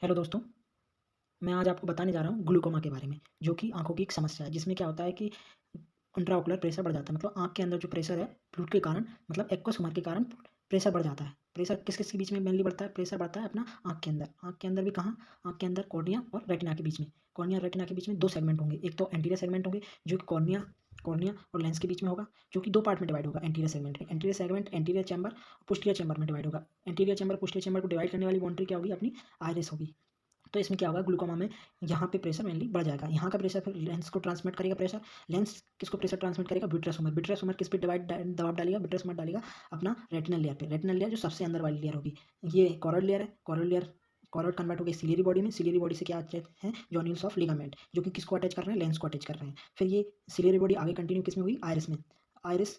Hello दोस्तों, मैं आज आपको बताने जा रहा हूँ ग्लूकोमा के बारे में, जो कि आँखों की एक समस्या है, जिसमें क्या होता है कि इंट्राओकुलर प्रेशर बढ़ जाता है। मतलब आँख के अंदर जो प्रेशर है, फ्लूइड के कारण मतलब एक्वस humor के कारण प्रेशर बढ़ जाता है। प्रेशर किस-किस के बीच में मेनली बढ़ता है? प्रेशर बढ़ता है अपना आँख के अंदर। आँख के अंदर भी कहाँ? आँख के अंदर कॉर्निया और रेटिना के बीच में। कॉर्निया और रेटिना के बीच में 2 सेगमेंट होंगे। एक तो एंटीरियर सेगमेंट होंगे, जो कि कॉर्निया कॉर्निया और लेंस के बीच में होगा, जो कि 2 पार्ट में डिवाइड होगा एंटीरियर सेगमेंट में। Anterior segment anterior chamber, posterior chamber में डिवाइड होगा। एंटीरियर चैम्बर, पोस्टीरियर चैम्बर को डिवाइड करने वाली बाउंड्री क्या होगी? अपनी आइरिस होगी। तो इसमें क्या होगा ग्लूकोमा में यहाँ पे प्रेशर मेनली बढ़ जाएगा। यहाँ का प्रेशर फिर लेंस को ट्रांसमिट करेगा प्रेशर। लेंस किसको प्रेशर ट्रांसमिट करेगा? Vitreous humour. विट्रस ह्यूमर किस पे दबाव डालेगा? विट्रस ह्यूमर डालेगा अपना रेटिनल लेयर पे। रेटिनल लेयर जो सबसे अंदर वाली लेयर होगी। ये कॉरोइड लेयर है। कॉरोइड कन्वर्ट हो गई सिलियरी बॉडी में। सिलियरी बॉडी से क्या अटैच है? जॉन्यूल्स ऑफ लिगामेंट, जो कि किसको अटैच कर रहे हैं? लेंस को अटैच कर रहे हैं। फिर ये सिलियरी बॉडी आगे कंटिन्यू किस में हुई? आइरिस में। आइरिस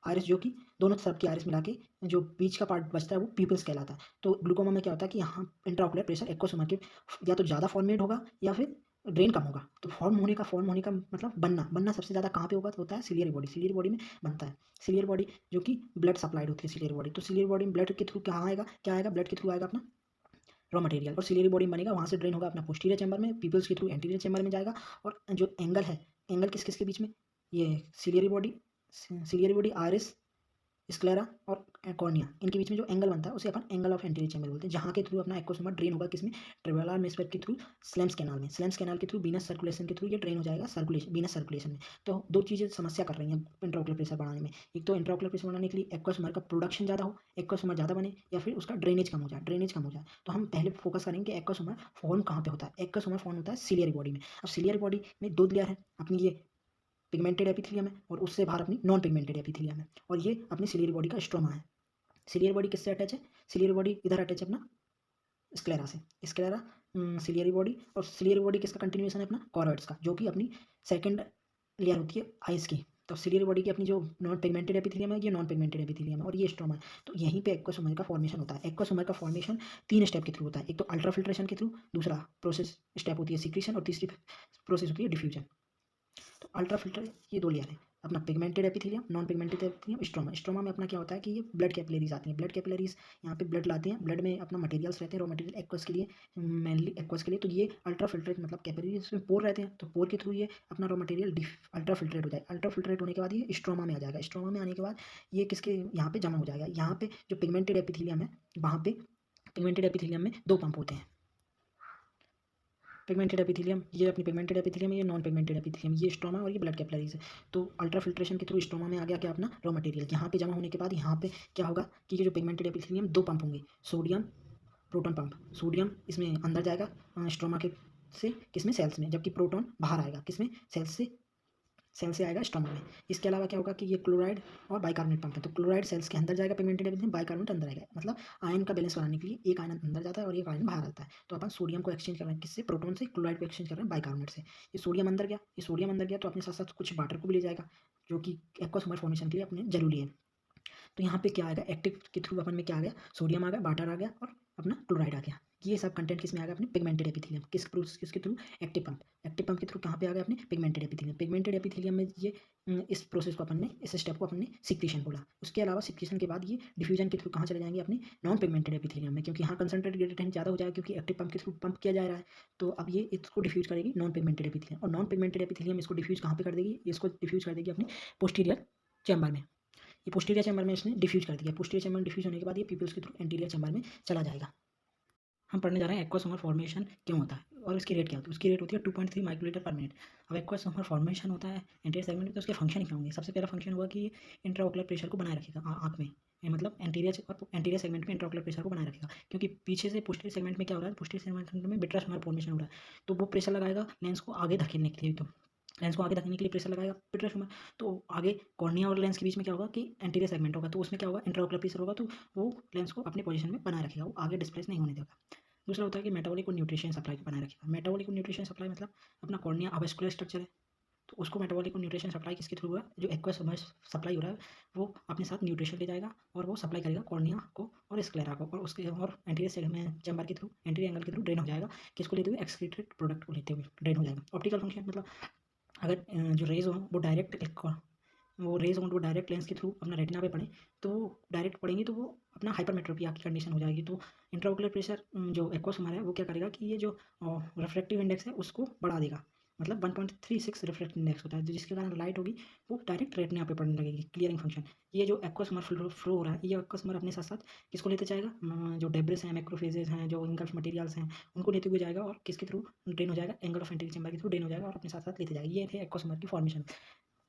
आइरिस जो कि दोनों तरफ की आइरिस मिला के जो बीच का पार्ट बचता है वो प्यूपिल्स कहलाता है। तो ग्लूकोमा में क्या होता है कि यहाँ इंट्राओकुलर प्रेशर एक्वस ह्यूमर के या तो ज़्यादा फॉर्मेट होगा या फिर ड्रेन कम होगा। तो फॉर्म होने का मतलब बनना सबसे ज़्यादा कहाँ पे होगा? तो होता है सिलियरी बॉडी। सिलियरी बॉडी में बनता है। सिलियरी बॉडी जो कि ब्लड सप्लाइड होती है सिलियरी बॉडी। तो सिलियरी बॉडी में ब्लड के थ्रू कहाँ आएगा? क्या आएगा? ब्लड के थ्रू आएगा अपना रॉ मटेरियल, और सिलियरी बॉडी में बनेगा, वहाँ से ड्रेन होगा अपना पोस्टीरियर चैम्बर में, पीपल्स के थ्रू एंटीरियर चैम्बर में जाएगा। और जो एंगल है, एंगल किस-किस के बीच में? ये सिलियरी बॉडी, आइरिस, स्क्लेरा और कॉर्निया, इनके बीच में जो एंगल बनता है उसे अपन एंगल ऑफ एंटीरियर चैम्बर बोलते हैं, जहाँ के थ्रू अपना एक्वस ह्यूमर ड्रेन होगा किसमें? ट्रेवेलर हेमिस्फीयर के थ्रू स्लेम्स कैनाल में। स्लेम्स कैनाल के थ्रू वीनस सर्कुलेशन के थ्रू ये ड्रेन हो जाएगा वीनस सर्कुलेशन में। तो दो चीज़ें समस्या कर रही हैं इंट्राओकुलर प्रेशर बढ़ाने में। एक तो इंट्राओकुलर प्रेशर बढ़ाने के लिए एक्वस ह्यूमर का प्रोडक्शन ज़्यादा हो, एक्वस ह्यूमर ज़्यादा बने, या फिर उसका ड्रेनेज कम हो जाए। तो हम पहले फोकस करेंगे कि एक्वस ह्यूमर फॉर्म कहाँ पे होता है। एक्वस ह्यूमर फॉर्म होता है सिलियरी बॉडी में। अब सिलियरी बॉडी में दो लेयर है, अपनी ये पिगमेंटेड एपिथेलियम है और उससे बाहर अपनी नॉन पिगमेंटेड एपिथेलियम है, और ये अपनी सिलियरी बॉडी का स्ट्रोमा है। सिलियरी बॉडी किससे अटैच है? सिलियरी बॉडी इधर अटैच है अपना स्क्लेरा से। स्क्लेरा सिलियरी बॉडी, और सिलियरी बॉडी किसका कंटिन्यूएशन है? अपना कॉरोइड्स का, जो कि अपनी सेकंड लेयर होती है आइस की। तो सिलियरी बॉडी की अपनी जो नॉन पिगमेंटेड एपिथेलियम है, ये नॉन पिगमेंटेड एपिथेलियम है और ये स्ट्रोमा है। तो यहीं पे एक्वस ह्यूमर का फॉर्मेशन होता है। एक्वस ह्यूमर का फॉर्मेशन 3 स्टेप के थ्रू होता है। एक तो अल्ट्रा फिल्ट्रेशन के थ्रू, दूसरा प्रोसेस स्टेप होती है सिक्रीशन, और तीसरी प्रोसेस होती है डिफ्यूजन। तो अल्ट्रा फिल्टर ये दो लेयर है, अपना pigmented epithelium, non pigmented epithelium, stroma. Stroma में अपना क्या होता है कि ये ब्लड कैपिलरीज आती हैं। ब्लड कैपिलरीज यहाँ पे ब्लड लाते हैं, ब्लड में अपना मटेरियल्स रहते हैं, रॉ मटेरियल एक्वस के लिए, मेनली एक्वस के लिए। तो ये अल्ट्रा फिल्ट्रेट मतलब कैपिलरीज में पोर रहते हैं, तो पोर के थ्रू ये अपना रॉ मटेरियल अल्ट्रा फिल्ट्रेट हो जाएगा। अल्ट्रा फिल्ट्रेट होने के बाद ये स्ट्रोमा में आ जाएगा। स्ट्रोमा में आने के बाद ये किसके यहाँ पे जमा हो जाएगा? यहाँ पे जो पिगमेंटेड एपिथेलियम है, वहाँ पे पिगमेंटेड एपिथेलियम में दो पंप होते हैं। पिगमेंटेड एपिथेलियम, ये अपनी पिगमेंटेड एपिथेलियम है, ये नॉन पिगमेंटेड एपिथेलियम, ये स्ट्रोमा और ये ब्लड कैपिलरीज है। तो अल्ट्रा फिल्ट्रेशन के थ्रू स्ट्रोमा में आ गया क्या? अपना रॉ मटेरियल। यहाँ पे जमा होने के बाद यहाँ पे क्या होगा कि ये जो पिगमेंटेड एपिथेलियम दो पंप होंगे, सोडियम प्रोटॉन पंप। सोडियम इसमें अंदर जाएगा स्ट्रोमा के से किसमें? सेल्स में, जबकि प्रोटॉन बाहर आएगा किसमें? सेल से आएगा स्टोमा में। इसके अलावा क्या होगा कि ये क्लोराइड और बाइकार्बोनेट पंप है, तो क्लोराइड सेल्स के अंदर जाएगा पिगमेंटेड एपिथेलियम, बाइकार्बोनेट अंदर आएगा। मतलब आयन का बैलेंस बनाने के लिए एक आयन अंदर जाता है और एक आयन बाहर आता है। तो अपन सोडियम को एक्सचेंज कर रहे हैं किससे? प्रोटॉन से। क्लोराइड को एक्सचेंज कर रहे हैं बाइकार्बोनेट से। ये सोडियम अंदर गया, तो अपने साथ साथ कुछ वाटर को भी ले जाएगा, जो कि एक्वस ह्यूमर फॉर्मेशन के लिए अपने जरूरी है। तो यहाँ पे क्या आएगा? एक्टिव के थ्रू अपन में क्या आ गया? सोडियम आ गया, वाटर आ गया और अपना क्लोराइड आ गया। ये सब कंटेंट किस में आ गया? अपने पिगमेंटेड एपिथेलियम। किसके थ्रू? एक्टिव पंप के थ्रू कहाँ पे आ गया? अपने पिगमेंटेड एपिथेलियम। पिगमेंटेड एपिथेलियम में ये इस प्रोसेस को अपन ने, इस स्टेप को अपन ने सिक्रीशन बोला। उसके अलावा सिक्रीशन के बाद ये डिफ्यूजन के थ्रू कहाँ चले जाएंगे? अपने नॉन पिगमेंटेड एपिथेलियम में, क्योंकि यहाँ कंसंट्रेट ग्रेडिएंट ज़्यादा हो जाएगा, क्योंकि एक्टिव पंप के थ्रू पंप किया जा रहा है। तो अब ये इसको डिफ्यूज करेगी नॉन पिगमेंटेड एपिथेलियम, और नॉन पिगमेंटेड एपिथेलियम इसको डिफ्यूज कहाँ पे कर देगी? इसको डिफ्यूज कर देगी अपनी पोस्टीरियर चैम्बर में। ये पोस्टीरियर चैम्बर में इसने डिफ्यूज कर दिया। पोस्टीरियर चैम्बर में डिफ्यूज होने के बाद ये पीपल्स के थ्रू एंटीरियर चैम्बर में चला जाएगा। हम पढ़ने जा रहे हैं एक्वस ह्यूमर फॉर्मेशन क्यों होता है और इसकी रेट क्या होती है। उसकी रेट होती है 2.3 माइक्रोलीटर पर मिनट। अब एक्वस ह्यूमर फॉर्मेशन होता है एंटीरियर सेगमेंट में, तो उसके फंक्शन क्या होंगे? सबसे पहला फंक्शन होगा कि ये इंट्राओकुलर प्रेशर को बनाए रखेगा आँख में, मतलब एंटीरियर सेगमेंट में इंट्राओकुलर प्रेशर को बनाए रखेगा, क्योंकि पीछे से पोस्टीरियर सेगमेंट में क्या हो रहा है? पोस्टीरियर सेगमेंट में विट्रस ह्यूमर फॉर्मेशन हो रहा है, तो वो प्रेशर लगाएगा लेंस को आगे धकेलने के लिए। तो लेंस को आगे धकेलने के लिए प्रेशर लगाएगा विट्रस ह्यूमर। तो आगे कॉर्निया और लेंस के बीच में क्या होगा कि एंटीरियर सेगमेंट होगा, तो उसमें क्या होगा? इंट्राओकुलर प्रेशर होगा, तो वो लेंस को अपने पोजीशन में बनाए रखेगा, वो आगे डिस्प्लेस नहीं होने देगा। दूसरा होता है कि मेटाबॉलिक और न्यूट्रिशन सप्लाई को बनाए रखेगा। मेटाबॉलिक और न्यूट्रिशन सप्लाई मतलब अपना कॉर्निया अवेस्कुलर स्ट्रक्चर है, तो उसको मेटाबॉलिक और न्यूट्रिशन सप्लाई किसके थ्रू हुआ? जो एक्वस सप्लाई हो रहा है वो अपने साथ न्यूट्रिशन ले जाएगा और वो सप्लाई करेगा कॉर्निया को और स्क्लेरा को, और उसके और एंटीरियर सेगमेंट चैम्बर के थ्रू, एंटीरियर एंगल के थ्रू ड्रेन हो जाएगा। किसको लेते हुए? एक्सक्रीटेड प्रोडक्ट को लेते हुए ड्रेन हो जाएगा। ऑप्टिकल फंक्शन मतलब अगर जो रेज हो वो डायरेक्ट वो रेज़ हों वो डायरेक्ट लेंस के थ्रू अपना रेटिना पे पड़ें, तो डायरेक्ट पड़ेंगी तो वो अपना हाइपरमेट्रोपिया की कंडीशन हो जाएगी। तो इंट्राओकुलर प्रेशर जो एक्वस हमारा है वो क्या करेगा कि ये जो रिफ्रैक्टिव इंडेक्स है उसको बढ़ा देगा। मतलब 1.36 रिफ्रैक्टिव इंडेक्स होता है, तो जिसके कारण लाइट होगी वो डायरेक्ट रेटिना पे पड़ने लगेगी, क्लियरिंग फंक्शन। ये जो एक्वस हमारा फ्लो हो रहा है, ये एक्वस हमारा अपने साथ-साथ किसको लेते जाएगा? जो डेब्रिस हैं, मैक्रोफेजेज़ हैं, जो इनगल्फ मटेरियल्स हैं, उनको लेते हुए जाएगा और किसके थ्रू ड्रेन हो जाएगा? एंगल ऑफ एंटीरियर चैम्बर के थ्रू ड्रेन हो जाएगा और अपने साथ-साथ लेते जाएगा। ये थे एक्वस हमारे की फॉर्मेशन।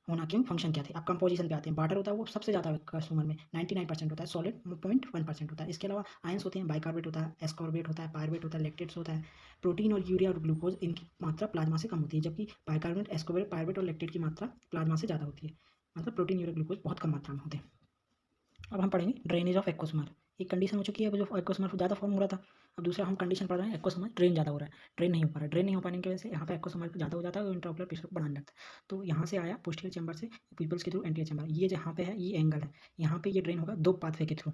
होना क्यों? फंक्शन क्या थे? अब कंपोजिशन पे आते हैं। वाटर होता है वो सबसे ज़्यादा कंज्यूमर में 99% होता है, सॉलिड 0.1% होता है। इसके अलावा आयंस होते हैं, बाइकार्बोनेट होता है, एस्कॉर्बेट होता है, पायरुवेट होता है, लैक्टेट्स होता है। प्रोटीन और यूरिया और ग्लूकोज इनकी मात्रा प्लाज्मा से कम होती है, जबकि बाइकार्बोनेट, एस्कॉर्बेट, पायरुवेट और लैक्टेट की मात्रा प्लाज्मा से ज़्यादा होती है। मतलब प्रोटीन, यूरिया, ग्लूकोज बहुत कम मात्रा में होते हैं। अब हम पढ़ेंगे ड्रेनेज ऑफ एक्वसमर। एक कंडीशन हो चुकी है, जो एक्वसमर ज़्यादा फॉर्म हो रहा था। अब दूसरा हम कंडीशन पढ़ रहे हैं, एक्वसमर ड्रेन ज़्यादा हो रहा है, ड्रेन नहीं हो पा रहा है। ड्रेन नहीं हो पाने की वजह से यहाँ पे एक्वसमर ज़्यादा हो जाता है और इंट्राओकुलर प्रेशर को बढ़ाने लगता है। तो यहाँ से आया पोस्टीरियर चैम्बर से पीपल्स के थ्रू एंटीरियर चैम्बर। ये जहाँ पे है ये एंगल है, यहाँ पे ये ड्रेन होगा दो पाथवे के थ्रू।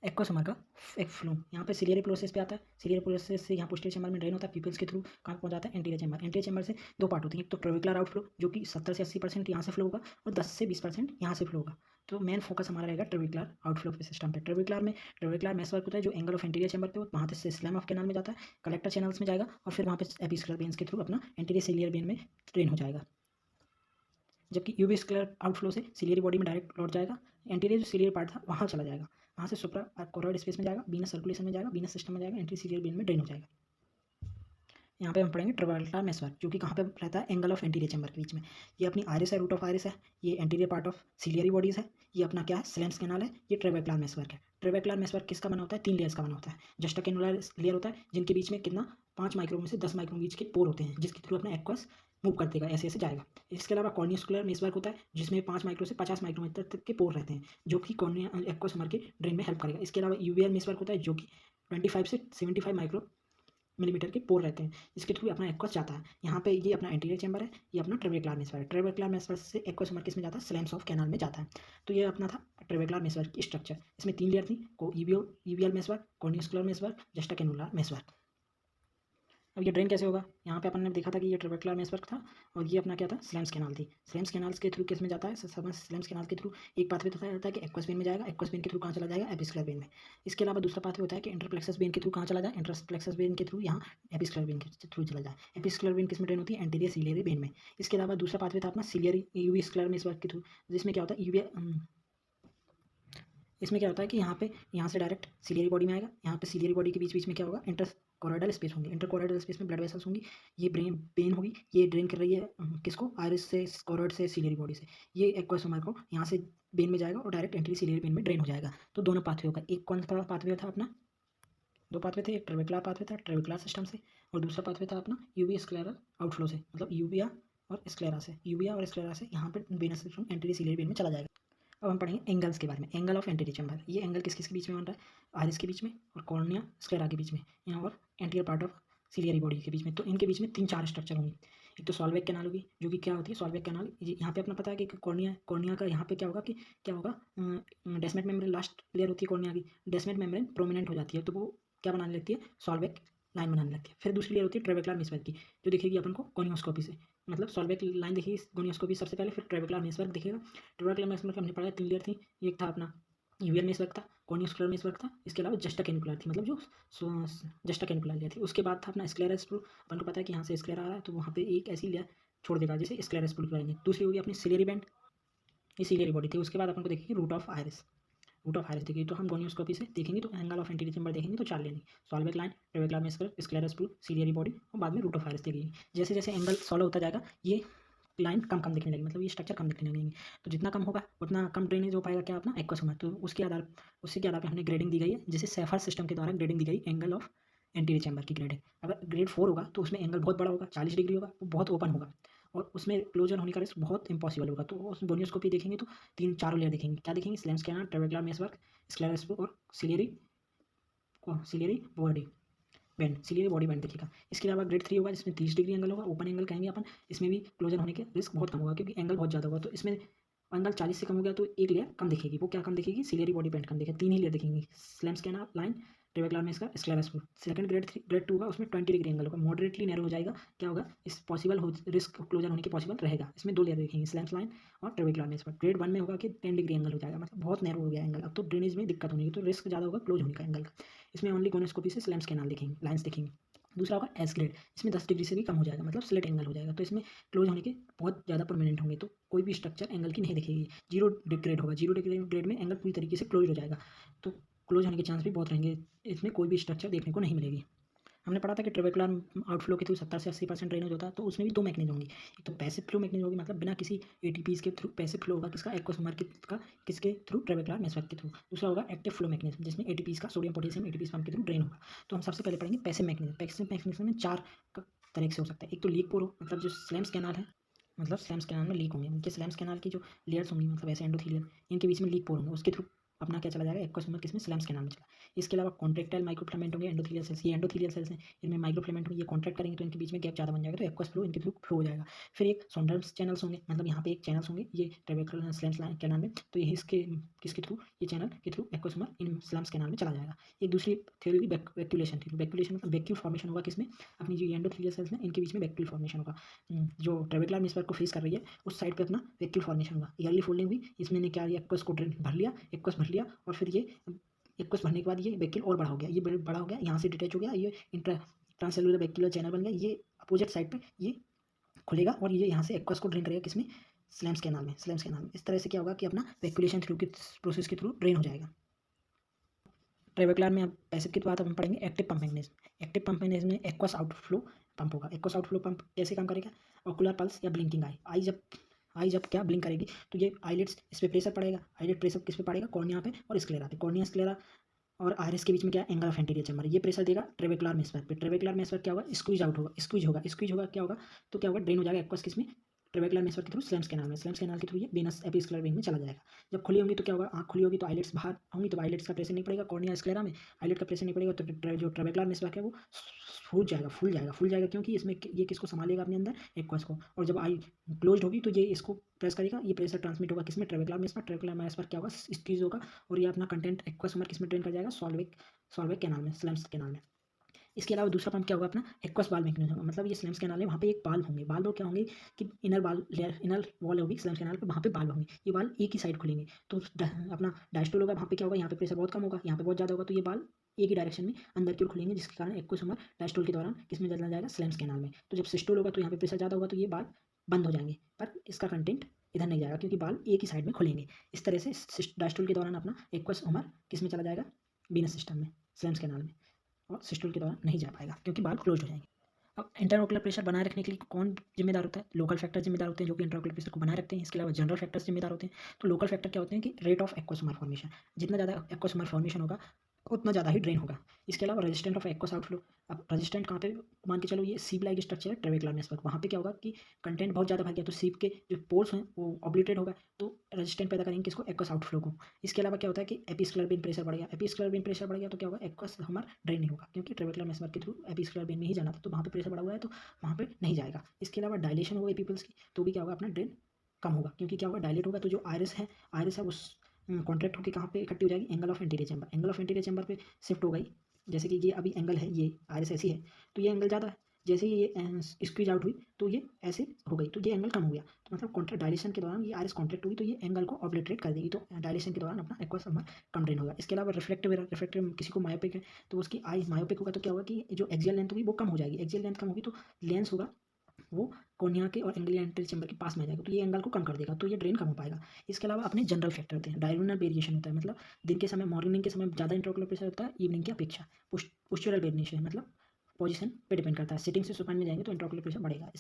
एक्वसमर का एक फ्लो यहाँ पे सिलियरी प्रोसेस पे आता है, सिलियरी प्रोसेस से यहाँ पोस्टीरियर चैम्बर में ड्रेन होता है, पीपल्स के थ्रू कहाँ पहुँच जाता है? Anterior chamber. एंटीरियर चैम्बर से दो पार्ट होते हैं, एक तो ट्रेविकुलर आउटफ्लो जो कि 70 से 80% यहाँ से फ्लो होगा और 10 से 20% यहाँ से फ्लो होगा। तो मेन फोकस हमारा रहेगा ट्रेविकुलर आउटफ्लो सिस्टम पे। ट्रेविकुलर मेसवर्क होता है जो एंगल ऑफ एंटीरियर चैम्बर पे वहाँ से स्लैम ऑफ कैनाल में जाता है, कलेक्टर चैनल्स में जाएगा और फिर वहाँ पे एपिस्कुलर वेन्स के थ्रू अपना एंटीरियर सिलियर वेन में ड्रेन हो जाएगा। जबकि यूवी स्क्लेर आउटफ्लो से सिलियरी बॉडी में डायरेक्ट लौट जाएगा, एंटीरियर जो सिलियर पार्ट था वहाँ चला जाएगा, वहाँ से सुप्रा कोरॉइड स्पेस में जाएगा, वीनस सर्कुलेशन में जाएगा, वीनस सिस्टम में जाएगा, एंटी सिलियर वेन में ड्रेन हो जाएगा। यहाँ पे हम पढ़ेंगे ट्रेविकुलर मेसवर्क जो कि कहाँ पे रहता है? एंगल ऑफ एंटीरियर चैम्बर के बीच में। ये अपनी आयरिस है, रूट ऑफ आयरिस है, ये anterior part of ciliary bodies है, ये अपना क्या है? स्लेम्स कैनाल है, ये ट्रेविकुलर मेसवर्क है। ट्रेविकुलर मेसवर्क किसका बना होता है? 3 लेयर्स का बना होता है। जस्टाकेनुलर लेयर होता है जिनके बीच में कितना 5 माइक्रोन में से 10 माइक्रोन बीच के पोर होते हैं, जिसके थ्रू अपना एक्वस मूव कर देगा, ऐसे ऐसे जाएगा। इसके अलावा कॉर्निस्कुलर मेसवर्क होता है जिसमें 5 माइक्रो से 50 माइक्रोमीटर तक के पोर रहते हैं, जो कि कॉर्निया एक्वस हमारे के ड्रेन में हेल्प करेगा। इसके अलावा यूवीएल मेसवर्क होता है जो कि 25 से 75 माइक्रो मिलीमीटर के पोर रहते हैं, इसके थ्रू अपना एक्वस जाता है। यहाँ पे ये अपना एंटीरियर चैम्बर है, ये अपना ट्रेविकुलर मेसवर्क है। ट्रेविकुलर मेसवर्क से एक्वस हमारे किस में जाता है? स्लैम्स ऑफ कैनाल में जाता है। तो ये अपना था ट्रेविकुलर मेसवर्क की स्ट्रक्चर। इसमें 3 लेयर थी, को ईवीएल मेसवर्क, कॉर्निस्कुलर मेसवर्क, जस्टाकेनुलर मेसवर्क। अब ये ड्रेन कैसे होगा? यहाँ पे अपन ने देखा था कि ये ट्रेविकुलर मेसवर्क था और ये अपना क्या था? स्लैम्स कैनाल थी। स्लैम्स कैनाल्स के थ्रू किस में जाता है? स्लैम्स कैनाल के थ्रू एक पाथवे तो होता है कि एक्वस वेन में जाएगा, एक्वस वेन के थ्रू कहाँ चला जाएगा? एपिस्कुलर वेन में। इसके अलावा दूसरा पाथवे होता है कि इंटरप्लेक्सस वेन के थ्रू कहाँ चला जाए? इंटरप्लेक्सस वेन के थ्रू यहाँ एपिस्कुलर वेन के थ्रू चला जाए। एपिस्कुलर वेन किस में ड्रेन होती है? एंटीरियर सिलियरी वेन में। इसके अलावा दूसरा पाथवे था अपना सिलियरी यूवी स्क्लेर मेसवर्क के थ्रू, जिसमें क्या होता है? इसमें क्या होता है कि यहाँ से डायरेक्ट सिलियरी बॉडी में आएगा, यहाँ पे सिलियरी बॉडी के बीच बीच में क्या होगा? इंटर कोरोइडल स्पेस होंगे, इंटर कोरोइडल स्पेस में ब्लड वेसल्स होंगी, ये ब्रेन पेन होगी, ये ड्रेन कर रही है किसको? आयरिस से, कोरोइड से, सिलियरी बॉडी से। ये एक्वस हमारे को यहाँ से वेन में जाएगा और डायरेक्ट एंटीरियर सिलियरी वेन में ड्रेन हो जाएगा। तो दोनों पाथवे होगा। एक कौन सा पाथवे था अपना? दो पाथवे थे, एक ट्रेविकुलर पाथवे था ट्रेविकुलर सिस्टम से, और दूसरा पाथवे था अपना यूवी स्क्लेरल आउटफ्लो से, मतलब यूविया और स्क्लेरा से। यूविया और स्क्लेरा से यहाँ पे venous system anterior ciliary when में चला जाएगा। अब हम पढ़ेंगे एंगल्स के बारे में। एंगल ऑफ एंटीरियर चैम्बर, ये एंगल किस किस के बीच में बन रहा है? आइरिस के बीच में और कॉर्निया स्क्लेरा के बीच में, यहाँ और anterior part of ciliary body के बीच में। तो इनके बीच में 3-4 स्ट्रक्चर होंगी। एक तो सॉल्वेक कैनाल होगी जो कि क्या होती है? सॉल्वेक कैनाल यहाँ पे अपना पता है कि कॉर्निया का यहाँ पे क्या होगा कि क्या होगा? डेस्मेट मेम्ब्रेन लास्ट लेयर होती है कॉर्निया की, डेस्मेट मेम्ब्रेन प्रोमिनेंट हो जाती है, तो वो क्या बनाने लगती है? सॉल्वेक लाइन बनाने लगती है। फिर दूसरी लेयर होती है ट्रेविकुलर मेसवर्क की, जो दिखेगी अपन को कोनियोस्कोपी से, मतलब सॉल्वेक लाइन दिखेगी गोनियोस्कोपी सबसे पहले, फिर ट्रेविकुलर मेसवर्क दिखेगा। ट्रेविकुलर मेसवर्क हमने पढ़ा 3 लेयर थी, एक था अपना यूवियल मेसवर्क था, कोनियोस्कुलर मेसवर्क था, इसके अलावा जस्टाकेनुकुलर थी, मतलब जो जस्टाकेनुकुलर लेयर थी। उसके बाद था अपना स्क्लेरा स्प्रू, अपन को पता है कि यहाँ से स्क्लेरा आ रहा है तो वहाँ पे एक ऐसी लेयर छोड़ देगा जैसे स्क्लेरा स्प्रू करेंगे। दूसरी होगी अपनी सिलियरी बैंड, ये सिलियरी बॉडी थी। उसके बाद अपन को देखेंगे root of iris, root of iris देखिए, तो हम गोनियोस्कोपी से देखेंगे तो एंगल ऑफ एंटीरियर चैम्बर देखेंगे तो 4 लेनी, सॉल्वेक line, trabecular meshwork, sclera spur, ciliary body और बाद में रूट ऑफ आयरिस देखेंगे। जैसे जैसे एंगल सॉल्व होता जाएगा ये लाइन कम कम दिखने लगेगी, मतलब ये स्ट्रक्चर कम दिखने लगेंगे। तो जितना कम होगा उतना कम ड्रेनेज हो पाएगा क्या? अपना एक्वस में। तो उसके आधार पर हमने ग्रेडिंग दी गई है, जैसे सेफर सिस्टम के द्वारा ग्रेडिंग दी गई एंगल ऑफ एंटीरियर चैम्बर की ग्रेडिंग। अगर ग्रेड 4 होगा तो उसमें एंगल बहुत बड़ा होगा, 40 डिग्री होगा, वो बहुत ओपन होगा और उसमें क्लोजर होने का रिस्क बहुत इंपॉसिबल होगा। तो उस गोनियोस्कोपी देखेंगे तो 3-4 लेयर देखेंगे, क्या देखेंगे? Slams canal, ट्रेविकुलर meshwork, sclera sprue और ciliary body band, ciliary body band दिखेगा। इसके अलावा ग्रेड 3 होगा जिसमें 30 डिग्री एंगल होगा, ओपन एंगल कहेंगे अपन, इसमें भी क्लोजर होने के रिस्क बहुत कम होगा क्योंकि एंगल बहुत ज़्यादा होगा। तो इसमें एंगल 40 से कम हो गया तो एक लेयर कम दिखेगी, वो क्या कम दिखेगी? सिलियरी बॉडी बैंड कम दिखेगा। 3 ही लेयर दिखेंगी, स्लेम्स कैनाल लाइन, ट्रेबेकुलर में इसका स्क्लेरस फ्लो। सेकंड ग्रेड 2 का उसमें 20 डिग्री एंगल होगा, मॉडरेटली नैरो हो जाएगा। क्या होगा, इस पॉसिबल हो रिस्क क्लोजर होने की पॉसिबल रहेगा। इसमें 2 लेयर देखेंगे, स्लैम्स लाइन और ट्रेबेकुलर में। इस पर ग्रेड 1 में होगा कि 10 डिग्री एंगल हो जाएगा, मतलब बहुत नैरो हो गया एंगल, अब तो ड्रेनेज में दिक्कत होगी, तो रिस्क ज़्यादा होगा क्लोज होने का एंगल का। इसमें ओनली कोनोस्कोपी से स्लैम्स कैनाल दिखेंगे, लाइन्स दिखेंगे। दूसरा होगा एस ग्रेड, इसमें 10 डिग्री से भी कम हो जाएगा, मतलब स्लिट एंगल हो जाएगा, तो इसमें क्लोज होने के बहुत ज़्यादा परमानेंट होंगे, तो कोई भी स्ट्रक्चर एंगल की नहीं दिखेगी। 0 ग्रेड होगा, 0 डिग्री ग्रेड में एंगल पूरी तरीके से क्लोज हो जाएगा, तो क्लोज होने के चांस भी बहुत रहेंगे, इसमें कोई भी स्ट्रक्चर देखने को नहीं मिलेगी। हमने पढ़ा था कि ट्रेबेकुलर आउटफ्लो के थ्रू 70 से 80% ड्रेनेज होता है, तो उसमें भी 2 मैकेनिज्म होंगी। एक तो पैसिव फ्लो मैकेनिज्म होगी, मतलब बिना किसी एटीपीज के थ्रू पैसिव फ्लो होगा किसका, एक्वस का, किसके थ्रू, ट्रेबेकुलर नेटवर्क के थ्रू। दूसरा होगा एक्टिव फ्लो मैकेनिज्म, जिसमें एटीपीज का, सोडियम पोटेशियम एटीपीज पंप के थ्रू ड्रेन होगा। तो हम सबसे पहले पढ़ेंगे पैसिव मैकेनिज्म। पैसिव मैकेनिज्म में 4 तरह से हो सकता है। एक तो लीक पोर, मतलब जो स्लैम्स कैनाल है, मतलब स्लैम्स कैनाल में लीक होंगे, उनके स्लैम्स कैनाल की जो लेयर्स होंगी, मतलब ऐसे एंडोथेलियम, इनके बीच में लीक पोर होंगे, उसके थ्रू अपना क्या चला जाएगा, एक्वस किसमें, स्लैम्स कैनाल में चला। इसके अलावा कॉन्ट्रेक्टाइल माइक्रोफिलामेंट होंगे, एंडोथेलियल सेल्स, ये एंडोथेलियल सेल्स हैं, इनमें माइक्रोफिलामेंट होंगे, ये कॉन्ट्रैक्ट करेंगे तो इनके बीच में गैप ज़्यादा बन जाएगा, तो एक्वस फ्लो इनके थ्रू फ्लो हो जाएगा। फिर एक सॉन्डर्स चैनल्स होंगे, मतलब यहाँ पे एक चैनल्स होंगे, ये ट्रेबेकुलर स्लैम्स कैनाल में, तो ये इसके किसके थ्रू, ये चैनल के थ्रू एक्वस इन स्लैम्स कैनाल में चला जाएगा। एक दूसरी थ्योरी होगी वैक्यूलेशन थ्योरी। वैक्यूलेशन मतलब वैक्यूल फॉर्मेशन होगा किसमें, अपनी जो एंडोथेलियल सेल्स में, इनके बीच में वैक्यूल फॉर्मेशन होगा। जो ट्रेबेकुलर नेटवर्क को फेस कर रही है उस साइड पे अपना वैक्यूल फॉर्मेशन होगा, ईयरली फोल्डिंग हुई, इसमें ने क्या, एक्वस को भर लिया, एक्वस भर लिया, और फिर ये एक्वस भरने के बाद ये वैक्यूल और बड़ा हो गया, ये बड़ा हो गया, यहाँ से डिटैच हो गया, ये ट्रांससेलुलर वैक्यूलर चैनल बन गया, ये अपोजिट साइड पे ये खुलेगा और ये यहाँ से एक्वस को ड्रेन करेगा किसमें, स्लैम्स कैनाल में, स्लैम्स कैनाल में। इस तरह से क्या होगा कि अपना वैक्यूलेशन थ्रू के प्रोसेस के थ्रू ड्रेन हो जाएगा। ट्रेबेकुलर में अब पैसिव की बात हम पढ़ेंगे active pump mechanism. Active pump mechanism में एक्वस आउटफ्लो पंप होगा। एक्वस आउटफ्लो पंप कैसे काम करेगा, ऑकुलर पल्स या ब्लिंकिंग आई जब क्या ब्लिंक करेगी तो ये आईलिड्स, इस पर प्रेशर पड़ेगा, आईलिड प्रेशर किस पे पड़ेगा, कॉर्निया पे और स्क्लेरा पे। कॉर्निया, स्क्लेरा और आयरिस के बीच में क्या, एंगल ऑफ एंटीरियर चैम्बर, ये प्रेशर देगा ट्रेबेकुलर मेसवर्क पे। ट्रेबेकुलर मेसवर्क क्या होगा, स्क्वीज होगा क्या होगा, तो क्या होगा, ड्रेन हो जाएगा एक्वस किसमें, ट्रेबेकुलर मेसवर्क के थ्रू स्लैम्स कैनाल में। स्लैम्स कैनाल के थ्रू ये वेनस एपिस्क्लेरल वेन में चला जाएगा। जब खुली होंगी तो क्या होगा, आँख खुली होगी तो आइलेट्स बाहर होंगी, तो आइलेट्स का प्रेशर नहीं पड़ेगा कॉर्निया स्क्लेरा में, आइलेट का प्रेशर नहीं पड़ेगा, तो जो ट्रेबेकुलर मेसवर्क है वो फूल जाएगा, क्योंकि इसमें ये किसको संभालेगा अपने अंदर, एक्वस को। और जब आई क्लोज होगी तो ये इसको प्रेस करेगा, ये प्रेशर ट्रांसमिट होगा किसमें, ट्रेबेकुलर मेसवर्क। ट्रेबेकुलर मेसवर्क क्या होगा, स्क्वीज होगा, और ये अपना कंटेंट एक्वस किसमें ड्रेन कर जाएगा, सॉल्वेक कैनाल में, स्लैम्स कैनाल में। इसके अलावा दूसरा पंप क्या होगा अपना, एक्वस बाल मैकेनिज्म होगा, मतलब ये स्लैम्स कैनाल है, वहाँ पे एक बाल होंगे। बाल क्या होंगे कि इनर वॉल होगी स्लैम्स कैनाल पे, वहाँ पे बाल होंगे, ये बाल एक ही साइड खुलेंगे, तो अपना डायस्टोल होगा, वहाँ पे क्या होगा, यहाँ पे प्रेशर बहुत कम होगा, यहाँ पे बहुत ज़्यादा होगा, तो ये बाल एक ही डायरेक्शन में अंदर की ओर खुलेंगे, जिसके कारण एक्वस डायस्टोल के दौरान किसमें चला जाएगा, स्लैम्स कैनाल में। तो जब सिस्टोल होगा तो यहाँ पे प्रेशर ज़्यादा होगा, तो ये बाल बंद हो जाएंगे, पर इसका कंटेंट इधर नहीं जाएगा, क्योंकि बाल एक ही साइड में खुलेंगे। इस तरह से डायस्टोल के दौरान अपना एक्वस किस में चला जाएगा, वीनस सिस्टम में, स्लैम्स कैनाल में, और सिस्टोल के दौरान नहीं जा पाएगा क्योंकि बाल क्लोज हो जाएंगे। अब इंटरऑकुलर प्रेशर बनाए रखने के लिए कौन जिम्मेदार होता है, लोकल फैक्टर जिम्मेदार होते हैं जो कि इंटरऑकुलर प्रेशर को बनाए रखते हैं। इसके अलावा जनरल फैक्टर्स जिम्मेदार होते हैं। तो लोकल फैक्टर क्या होते हैं कि रेट ऑफ एक्वस फॉर्मेशन, जितना ज़्यादा एक्वस फॉर्मेशन होगा उतना ज़्यादा ही ड्रेन होगा। इसके अलावा रेजिस्टेंट ऑफ एक्वस आउटफ्लो, अब रेजिस्टेंट कहाँ पे, मान के चलो ये सीप लाइक स्ट्रक्चर है ट्रेबेकुलर नेटवर्क, वहाँ पे क्या होगा कि कंटेंट बहुत ज़्यादा भर गया, तो सीप के जो पोर्स हैं वो ऑब्लिटेड होगा, तो रेजिस्टेंट पैदा करेंगे किसको, एक्वस आउटफ्लो को। इसके अलावा क्या होता है कि एपिस्क्लेरल वेन प्रेशर बढ़ गया, एपिस्क्लेरल वेन प्रेशर बढ़ गया तो क्या होगा, एक्वस ड्रेन नहीं होगा, क्योंकि ट्रेबेकुलर नेटवर्क के थ्रू एपिस्क्लेरल वेन में ही जाना था, तो वहाँ पे प्रेशर बढ़ा हुआ है तो वहाँ पे नहीं जाएगा। इसके अलावा डायलेशन होगा पीपल्स की, तो भी क्या होगा, अपना ड्रेन कम होगा, क्योंकि क्या होगा, डायलेट होगा, तो जो आयरिस है उस कॉन्ट्रैक्ट होकर कहाँ पे इकट्ठी हो जाएगी, angle of anterior chamber, angle of anterior chamber पे शिफ्ट हो गई। जैसे कि ये अभी एंगल है, ये आयरिस ऐसी है तो ये एंगल ज़्यादा है, जैसे ही ये स्क्वीज आउट हुई तो ये ऐसे हो गई, तो ये एंगल कम हो गया, तो मतलब कॉन्ट्रैक्ट डायलेशन के दौरान ये आयरिस कॉन्ट्रैक्ट होगी तो ये एंगल को ऑब्लिटरेट कर देगी, तो डायलेशन के दौरान अपना एक्वस कम ड्रेन होगा। इसके अलावा रिफ्लेक्टिव किसी को मायोपिक है तो उसकी आई मायोपिक होगा, तो क्या होगा कि जो एक्सियल लेंथ होगी वो कम हो जाएगी, एक्सियल लेंथ कम होगी तो लेंस होगा वो कॉर्निया के और एंगलियर एंटीरियर चैम्बर के पास में आ जाएगा, तो ये एंगल को कम कर देगा, तो ये ड्रेन कम हो पाएगा। इसके अलावा अपने जनरल फैक्टर होते हैं, डायगोनल वेरिएशन होता है, मतलब दिन के समय, मॉर्निंग के समय ज़्यादा इंट्राओकुलर प्रेशर होता है, इवनिंग की अपेक्षा। पोस्चरल वेरिएशन मतलब पोजीशन पे डिपेंड करता है, सिटिंग से सुपाइन में जाएंगे तो इंट्राओकुलर प्रेशर बढ़ेगा।